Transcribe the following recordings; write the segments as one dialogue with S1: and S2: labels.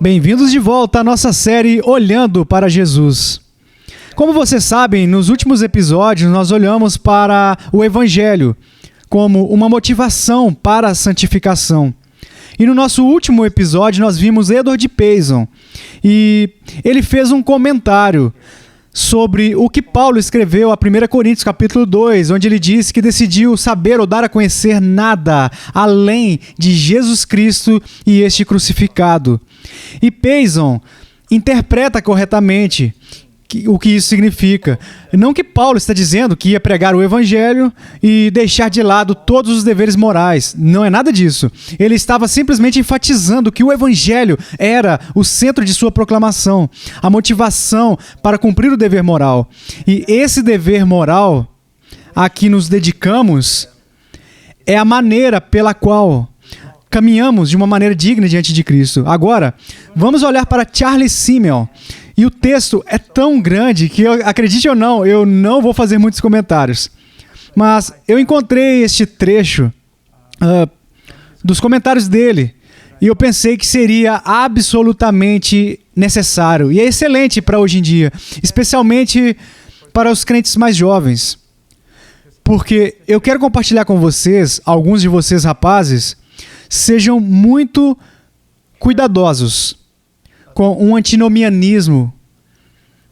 S1: Bem-vindos de volta à nossa série Olhando para Jesus. Como vocês sabem, nos últimos episódios nós olhamos para o Evangelho como uma motivação para a santificação. E no nosso último episódio nós vimos Edward Payson e ele fez um comentário sobre o que Paulo escreveu a 1 Coríntios capítulo 2, onde ele diz que decidiu saber ou dar a conhecer nada além de Jesus Cristo e este crucificado. E Payson interpreta corretamente o que isso significa. Não que Paulo está dizendo que ia pregar o Evangelho e deixar de lado todos os deveres morais. Não é nada disso. Ele estava simplesmente enfatizando que o Evangelho era o centro de sua proclamação, a motivação para cumprir o dever moral. E esse dever moral a que nos dedicamos é a maneira pela qual caminhamos de uma maneira digna diante de Cristo. Agora, vamos olhar para Charles Simeon. E o texto é tão grande que, acredite ou não, eu não vou fazer muitos comentários. Mas eu encontrei este trecho dos comentários dele e eu pensei que seria absolutamente necessário. E é excelente para hoje em dia, especialmente para os crentes mais jovens. Porque eu quero compartilhar com vocês, alguns de vocês rapazes, sejam muito cuidadosos com um antinomianismo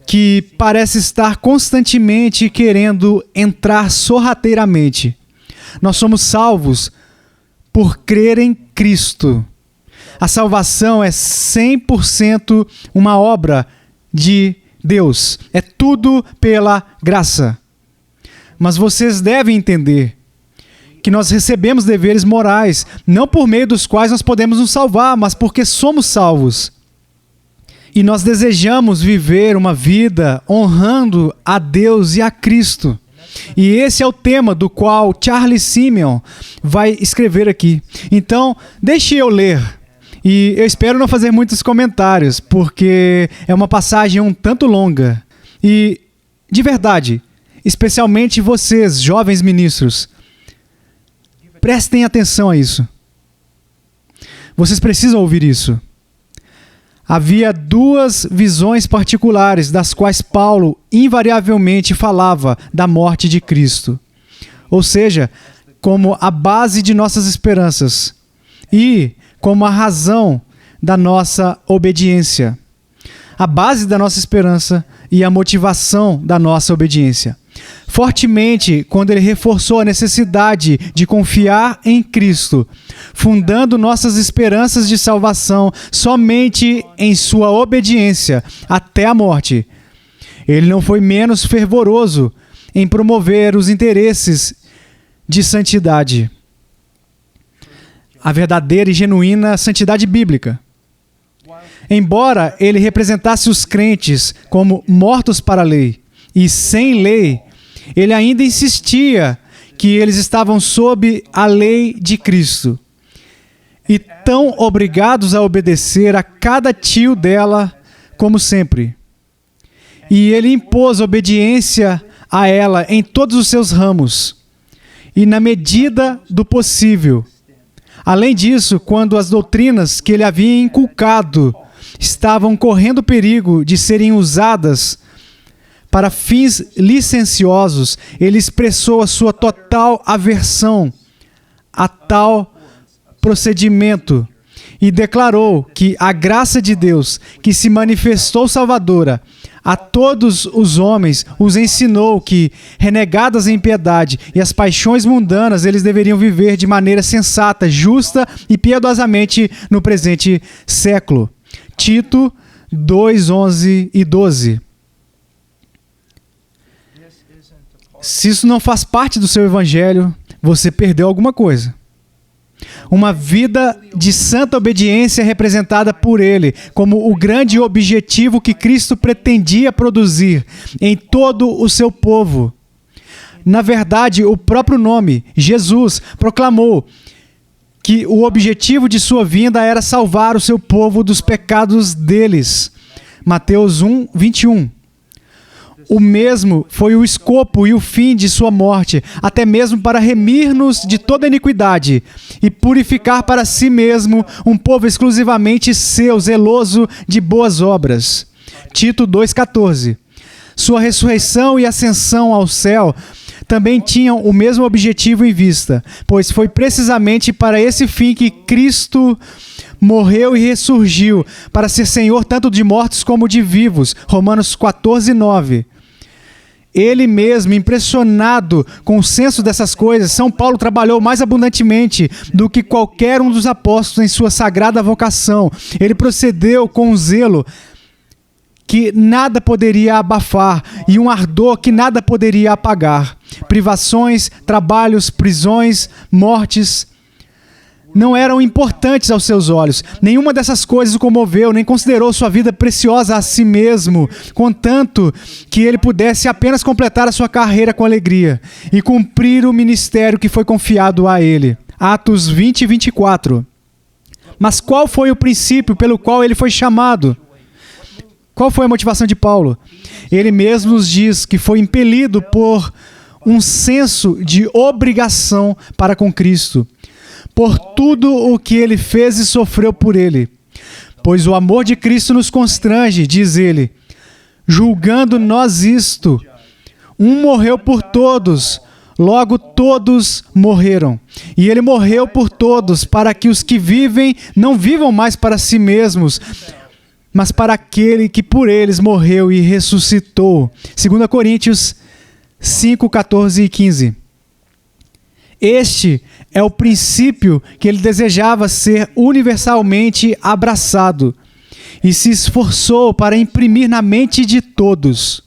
S1: que parece estar constantemente querendo entrar sorrateiramente. Nós somos salvos por crer em Cristo. A salvação é 100% uma obra de Deus. É tudo pela graça. Mas vocês devem entender que nós recebemos deveres morais, não por meio dos quais nós podemos nos salvar, mas porque somos salvos. E nós desejamos viver uma vida honrando a Deus e a Cristo. E esse é o tema do qual Charles Simeon vai escrever aqui. Então, deixe eu ler. E eu espero não fazer muitos comentários, porque é uma passagem um tanto longa. E, de verdade, especialmente vocês, jovens ministros, prestem atenção a isso. Vocês precisam ouvir isso. Havia duas visões particulares das quais Paulo invariavelmente falava da morte de Cristo. Ou seja, como a base de nossas esperanças e como a razão da nossa obediência. A base da nossa esperança e a motivação da nossa obediência. Fortemente, quando ele reforçou a necessidade de confiar em Cristo, fundando nossas esperanças de salvação somente em sua obediência até a morte. Ele não foi menos fervoroso em promover os interesses de santidade. A verdadeira e genuína santidade bíblica. Embora ele representasse os crentes como mortos para a lei e sem lei, ele ainda insistia que eles estavam sob a lei de Cristo e tão obrigados a obedecer a cada tio dela como sempre. E ele impôs obediência a ela em todos os seus ramos e na medida do possível. Além disso, quando as doutrinas que ele havia inculcado estavam correndo perigo de serem usadas para fins licenciosos, ele expressou a sua total aversão a tal procedimento e declarou que a graça de Deus, que se manifestou salvadora a todos os homens, os ensinou que, renegadas a impiedade e as paixões mundanas, eles deveriam viver de maneira sensata, justa e piedosamente no presente século. Tito 2:11 e 12. Se isso não faz parte do seu evangelho, você perdeu alguma coisa. Uma vida de santa obediência representada por ele como o grande objetivo que Cristo pretendia produzir em todo o seu povo. Na verdade, o próprio nome, Jesus, proclamou que o objetivo de sua vinda era salvar o seu povo dos pecados deles. Mateus 1:21. o mesmo foi o escopo e o fim de sua morte, até mesmo para remir-nos de toda iniquidade e purificar para si mesmo um povo exclusivamente seu, zeloso de boas obras. Tito 2,14. Sua ressurreição e ascensão ao céu também tinham o mesmo objetivo em vista, pois foi precisamente para esse fim que Cristo morreu e ressurgiu, para ser Senhor tanto de mortos como de vivos. Romanos 14,9. Ele mesmo, impressionado com o senso dessas coisas, São Paulo trabalhou mais abundantemente do que qualquer um dos apóstolos em sua sagrada vocação. Ele procedeu com um zelo que nada poderia abafar e um ardor que nada poderia apagar. Privações, trabalhos, prisões, mortes não eram importantes aos seus olhos. Nenhuma dessas coisas o comoveu, nem considerou sua vida preciosa a si mesmo, contanto que ele pudesse apenas completar a sua carreira com alegria e cumprir o ministério que foi confiado a ele. Atos 20 e 24. Mas qual foi o princípio pelo qual ele foi chamado? Qual foi a motivação de Paulo? Ele mesmo nos diz que foi impelido por um senso de obrigação para com Cristo, por tudo o que ele fez e sofreu por ele. Pois o amor de Cristo nos constrange, diz ele, julgando nós isto. Um morreu por todos, logo todos morreram. E ele morreu por todos, para que os que vivem não vivam mais para si mesmos, mas para aquele que por eles morreu e ressuscitou. 2 Coríntios 5, 14 e 15. Este é o princípio que ele desejava ser universalmente abraçado e se esforçou para imprimir na mente de todos.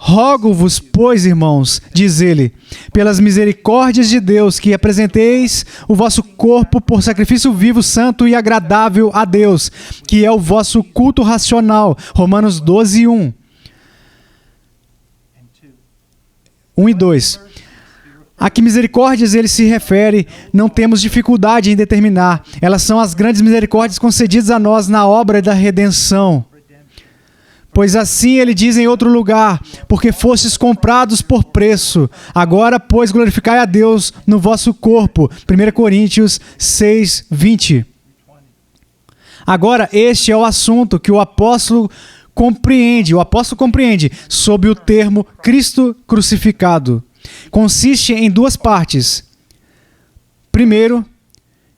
S1: Rogo-vos, pois, irmãos, diz ele, pelas misericórdias de Deus, que apresenteis o vosso corpo por sacrifício vivo, santo e agradável a Deus, que é o vosso culto racional. Romanos 12, 1. 1 e 2. A que misericórdias ele se refere, não temos dificuldade em determinar. Elas são as grandes misericórdias concedidas a nós na obra da redenção. Pois assim ele diz em outro lugar, porque fostes comprados por preço. Agora, pois, glorificai a Deus no vosso corpo. 1 Coríntios 6, 20. Agora, este é o assunto que o apóstolo compreende sob o termo Cristo crucificado. Consiste em duas partes. Primeiro,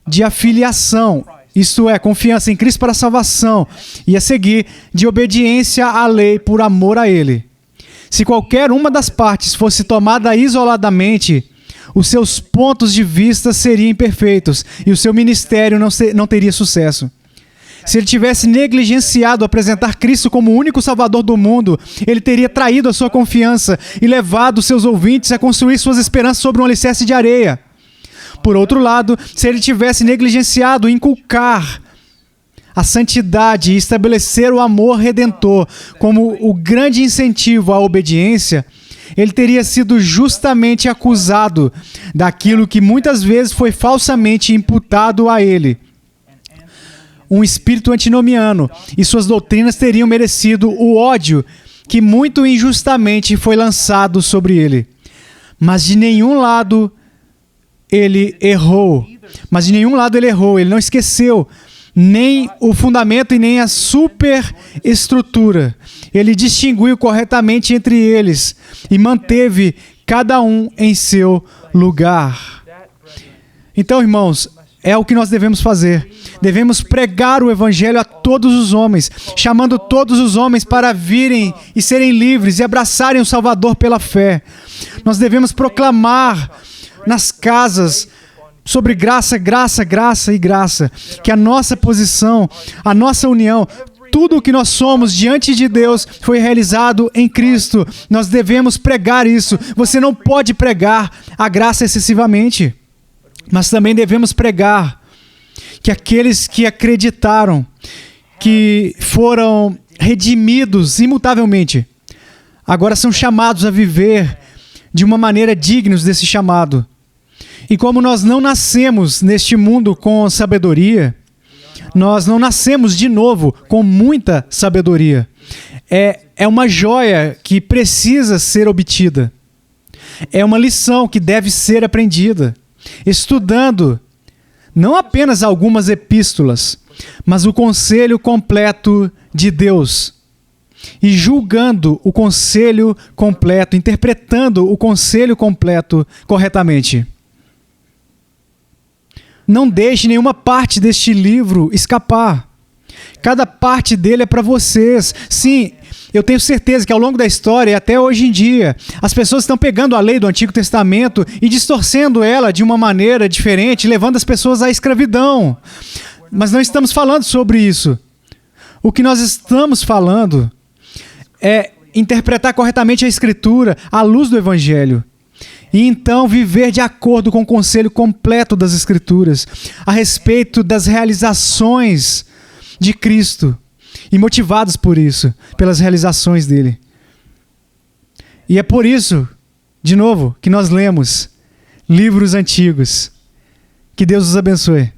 S1: de afiliação, isto é, confiança em Cristo para a salvação, e a seguir, de obediência à lei por amor a Ele. Se qualquer uma das partes fosse tomada isoladamente, os seus pontos de vista seriam imperfeitos e o seu ministério não teria sucesso. Se ele tivesse negligenciado apresentar Cristo como o único Salvador do mundo, ele teria traído a sua confiança e levado seus ouvintes a construir suas esperanças sobre um alicerce de areia. Por outro lado, se ele tivesse negligenciado inculcar a santidade e estabelecer o amor redentor como o grande incentivo à obediência, ele teria sido justamente acusado daquilo que muitas vezes foi falsamente imputado a ele. Um espírito antinomiano, e suas doutrinas teriam merecido o ódio que muito injustamente foi lançado sobre ele. Mas de nenhum lado ele errou. Ele não esqueceu nem o fundamento e nem a superestrutura. Ele distinguiu corretamente entre eles e manteve cada um em seu lugar. Então, irmãos, é o que nós devemos fazer. Devemos pregar o Evangelho a todos os homens, chamando todos os homens para virem e serem livres e abraçarem o Salvador pela fé. Nós devemos proclamar nas casas sobre graça, graça, graça e graça, que a nossa posição, a nossa união, tudo o que nós somos diante de Deus foi realizado em Cristo. Nós devemos pregar isso. Você não pode pregar a graça excessivamente. Mas também devemos pregar que aqueles que acreditaram, que foram redimidos imutavelmente, agora são chamados a viver de uma maneira dignos desse chamado. E como nós não nascemos neste mundo com sabedoria, Nós não nascemos de novo com muita sabedoria. É uma joia que precisa ser obtida. É uma lição que deve ser aprendida. Estudando não apenas algumas epístolas, mas o conselho completo de Deus. E julgando o conselho completo, interpretando o conselho completo corretamente. Não deixe nenhuma parte deste livro escapar. Cada parte dele é para vocês. Sim, eu tenho certeza que ao longo da história e até hoje em dia, as pessoas estão pegando a lei do Antigo Testamento e distorcendo ela de uma maneira diferente, levando as pessoas à escravidão. Mas não estamos falando sobre isso. O que nós estamos falando é interpretar corretamente a Escritura à luz do Evangelho. E então viver de acordo com o conselho completo das Escrituras a respeito das realizações de Cristo e motivados por isso, pelas realizações dele. E é por isso, de novo, que nós lemos livros antigos. Que Deus os abençoe.